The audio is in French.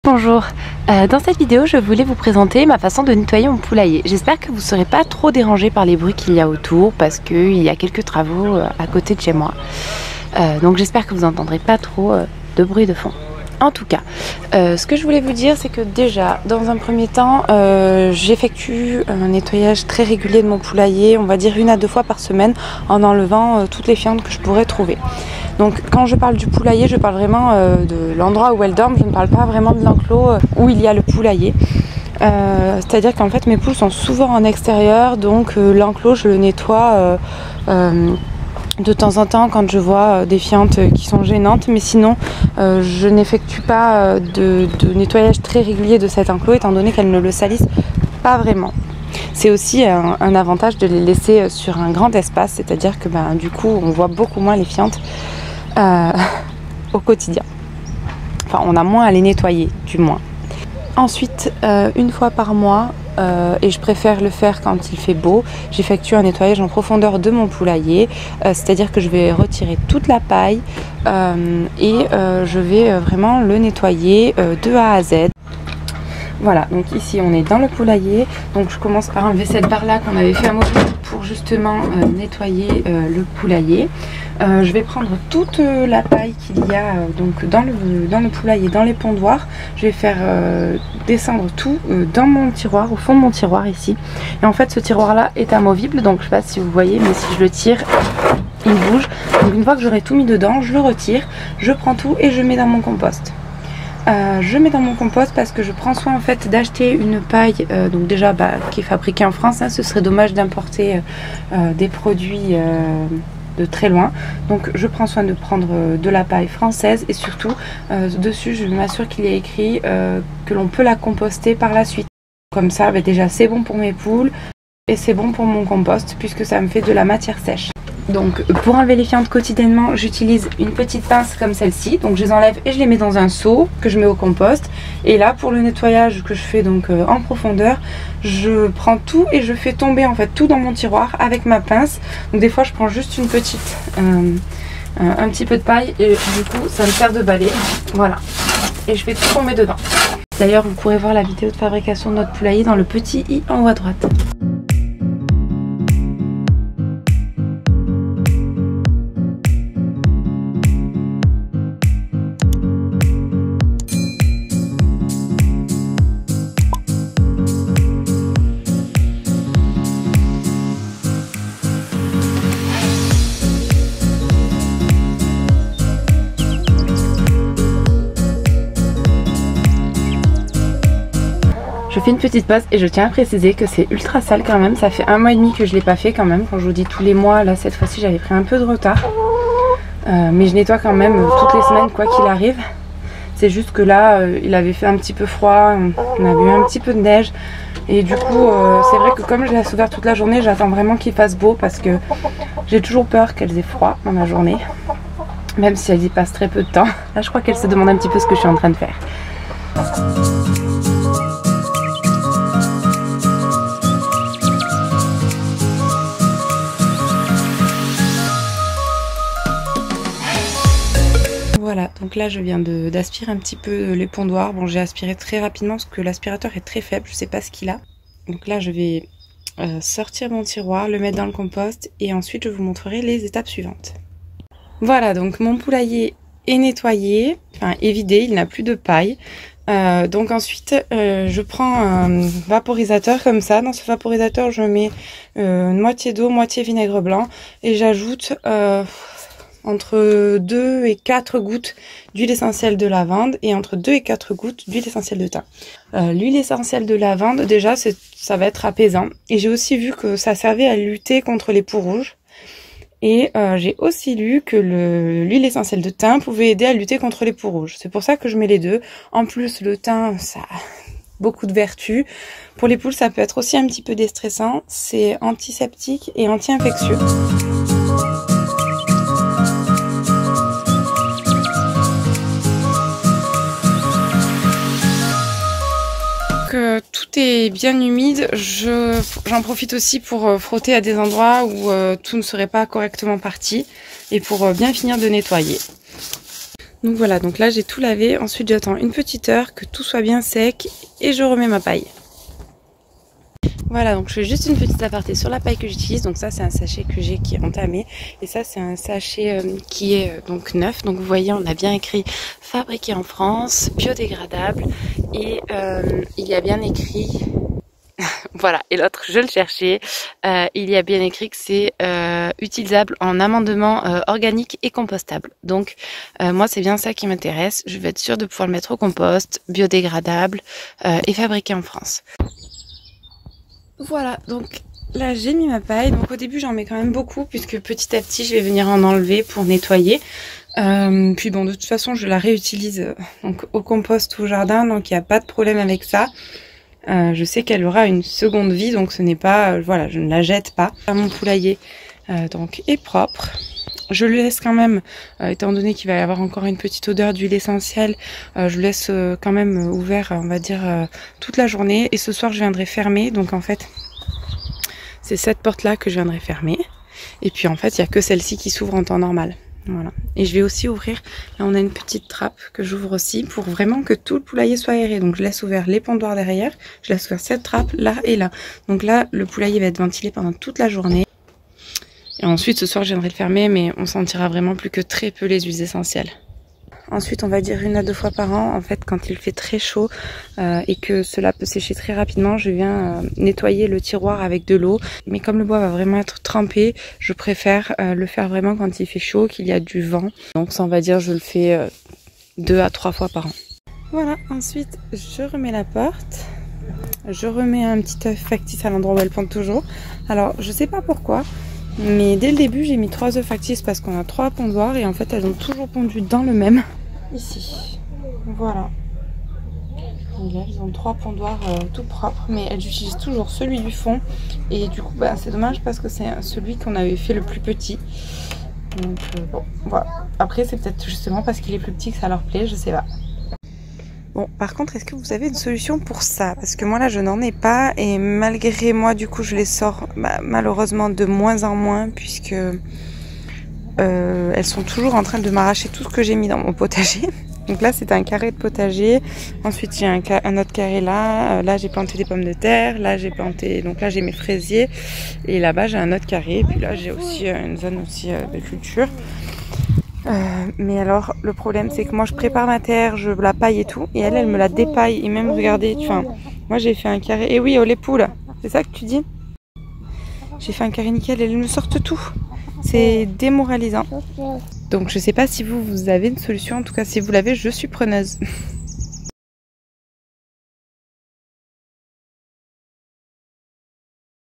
Bonjour, dans cette vidéo je voulais vous présenter ma façon de nettoyer mon poulailler. J'espère que vous ne serez pas trop dérangés par les bruits qu'il y a autour parce qu'il y a quelques travaux à côté de chez moi. Donc j'espère que vous n'entendrez pas trop de bruit de fond. En tout cas, ce que je voulais vous dire c'est que déjà dans un premier temps j'effectue un nettoyage très régulier de mon poulailler, on va dire 1 à 2 fois par semaine en enlevant toutes les fientes que je pourrais trouver. Donc quand je parle du poulailler, je parle vraiment de l'endroit où elles dorment, je ne parle pas vraiment de l'enclos où il y a le poulailler. C'est-à-dire qu'en fait mes poules sont souvent en extérieur, donc l'enclos je le nettoie de temps en temps quand je vois des fientes qui sont gênantes, mais sinon je n'effectue pas de nettoyage très régulier de cet enclos étant donné qu'elles ne le salissent pas vraiment. C'est aussi un avantage de les laisser sur un grand espace, c'est-à-dire que du coup on voit beaucoup moins les fientes au quotidien. Enfin on a moins à les nettoyer du moins. Ensuite 1 fois par mois, et je préfère le faire quand il fait beau, j'effectue un nettoyage en profondeur de mon poulailler, c'est-à-dire que je vais retirer toute la paille et je vais vraiment le nettoyer de A à Z. Voilà, donc ici on est dans le poulailler, donc je commence par enlever cette barre là qu'on avait fait amovible pour justement nettoyer le poulailler. Je vais prendre toute la paille qu'il y a donc dans le poulailler, dans les pondoirs. Je vais faire descendre tout dans mon tiroir, au fond de mon tiroir ici. Et en fait ce tiroir là est amovible, donc je sais pas si vous voyez, mais si je le tire, il bouge. Donc une fois que j'aurai tout mis dedans, je le retire, je prends tout et je mets dans mon compost. Je mets dans mon compost parce que je prends soin en fait d'acheter une paille donc déjà qui est fabriquée en France, hein, ce serait dommage d'importer des produits de très loin, donc je prends soin de prendre de la paille française et surtout dessus je m'assure qu'il y a écrit que l'on peut la composter par la suite. Comme ça déjà c'est bon pour mes poules et c'est bon pour mon compost puisque ça me fait de la matière sèche. Donc pour enlever les fientes quotidiennement, j'utilise une petite pince comme celle-ci, donc je les enlève et je les mets dans un seau que je mets au compost. Et là pour le nettoyage que je fais donc en profondeur, je prends tout et je fais tomber en fait tout dans mon tiroir avec ma pince. Donc des fois je prends juste une petite un petit peu de paille et du coup ça me sert de balai, voilà, et je fais tout tomber dedans. D'ailleurs vous pourrez voir la vidéo de fabrication de notre poulailler dans le petit i en haut à droite. Je fais une petite pause et je tiens à préciser que c'est ultra sale quand même, ça fait 1 mois et demi que je l'ai pas fait quand même, quand je vous dis tous les mois, là cette fois-ci j'avais pris un peu de retard, mais je nettoie quand même toutes les semaines quoi qu'il arrive. C'est juste que là il avait fait un petit peu froid, on avait eu un petit peu de neige et du coup c'est vrai que comme je laisse ouvert toute la journée, j'attends vraiment qu'il fasse beau parce que j'ai toujours peur qu'elles aient froid dans ma journée, même si elles y passent très peu de temps. Là je crois qu'elles se demandent un petit peu ce que je suis en train de faire. Voilà, donc là je viens d'aspirer un petit peu les pondoirs. Bon, j'ai aspiré très rapidement parce que l'aspirateur est très faible, je sais pas ce qu'il a. Donc là je vais sortir mon tiroir, le mettre dans le compost et ensuite je vous montrerai les étapes suivantes. Voilà, donc mon poulailler est nettoyé, enfin est vidé, il n'a plus de paille. Donc ensuite je prends un vaporisateur comme ça. Dans ce vaporisateur je mets une moitié d'eau, moitié vinaigre blanc et j'ajoute entre 2 et 4 gouttes d'huile essentielle de lavande et entre 2 et 4 gouttes d'huile essentielle de thym. L'huile essentielle de lavande, déjà, ça va être apaisant. Et j'ai aussi vu que ça servait à lutter contre les peaux rouges. Et j'ai aussi lu que l'huile essentielle de thym pouvait aider à lutter contre les peaux rouges. C'est pour ça que je mets les deux. En plus, le thym, ça a beaucoup de vertus. Pour les poules, ça peut être aussi un petit peu déstressant. C'est antiseptique et anti-infectieux. Tout est bien humide, j'en profite aussi pour frotter à des endroits où tout ne serait pas correctement parti et pour bien finir de nettoyer. Donc voilà, donc là j'ai tout lavé, ensuite j'attends une petite heure que tout soit bien sec et je remets ma paille. Voilà, donc je fais juste une petite aparté sur la paille que j'utilise. Donc ça c'est un sachet que j'ai qui est entamé et ça c'est un sachet qui est donc neuf. Donc vous voyez, on a bien écrit fabriqué en France, biodégradable et il y a bien écrit voilà, et l'autre je le cherchais, il y a bien écrit que c'est utilisable en amendement organique et compostable. Donc moi c'est bien ça qui m'intéresse, je vais être sûre de pouvoir le mettre au compost, biodégradable et fabriqué en France. Voilà, donc là j'ai mis ma paille. Donc au début j'en mets quand même beaucoup puisque petit à petit je vais venir en enlever pour nettoyer. Puis bon, de toute façon je la réutilise donc au compost ou au jardin, donc il n'y a pas de problème avec ça. Je sais qu'elle aura une seconde vie, donc ce n'est pas, voilà, je ne la jette pas. Mon poulailler donc est propre. Je le laisse quand même, étant donné qu'il va y avoir encore une petite odeur d'huile essentielle, je le laisse quand même ouvert, on va dire, toute la journée. Et ce soir, je viendrai fermer. Donc en fait, c'est cette porte-là que je viendrai fermer. Et puis en fait, il n'y a que celle-ci qui s'ouvre en temps normal. Voilà. Et je vais aussi ouvrir, là on a une petite trappe que j'ouvre aussi pour vraiment que tout le poulailler soit aéré. Donc je laisse ouvert les pondoirs derrière, je laisse ouvert cette trappe là et là. Donc là, le poulailler va être ventilé pendant toute la journée. Et ensuite, ce soir, je viendrai le fermer, mais on sentira vraiment plus que très peu les huiles essentielles. Ensuite, on va dire 1 à 2 fois par an, en fait, quand il fait très chaud et que cela peut sécher très rapidement, je viens nettoyer le tiroir avec de l'eau. Mais comme le bois va vraiment être trempé, je préfère le faire vraiment quand il fait chaud, qu'il y a du vent. Donc ça, on va dire, je le fais 2 à 3 fois par an. Voilà, ensuite, je remets la porte. Je remets un petit œuf factice à l'endroit où elle pond toujours. Alors, je sais pas pourquoi, mais dès le début, j'ai mis 3 œufs factices parce qu'on a 3 pondoirs et en fait, elles ont toujours pondu dans le même. Ici, voilà. Et là, elles ont 3 pondoirs tout propres, mais elles utilisent toujours celui du fond. Et du coup, bah, c'est dommage parce que c'est celui qu'on avait fait le plus petit. Donc, bon, voilà. Après, c'est peut-être justement parce qu'il est plus petit que ça leur plaît, je sais pas. Bon, par contre, est-ce que vous avez une solution pour ça? Parce que moi, là, je n'en ai pas. Et malgré moi, du coup, je les sors malheureusement de moins en moins. Puisque elles sont toujours en train de m'arracher tout ce que j'ai mis dans mon potager. Donc là, c'est un carré de potager. Ensuite, j'ai un autre carré là. Là, j'ai planté des pommes de terre. Là, j'ai planté... Donc là, j'ai mes fraisiers. Et là-bas, j'ai un autre carré. Et puis là, j'ai aussi une zone aussi de culture. Mais alors le problème c'est que moi je prépare ma terre, je la paille et tout, et elle me la dépaille. Et même regardez, enfin, moi j'ai fait un carré, et oui, oh les poules, c'est ça que tu dis? J'ai fait un carré nickel, elles me sortent tout, c'est démoralisant. Donc je sais pas si vous avez une solution, en tout cas si vous l'avez, je suis preneuse.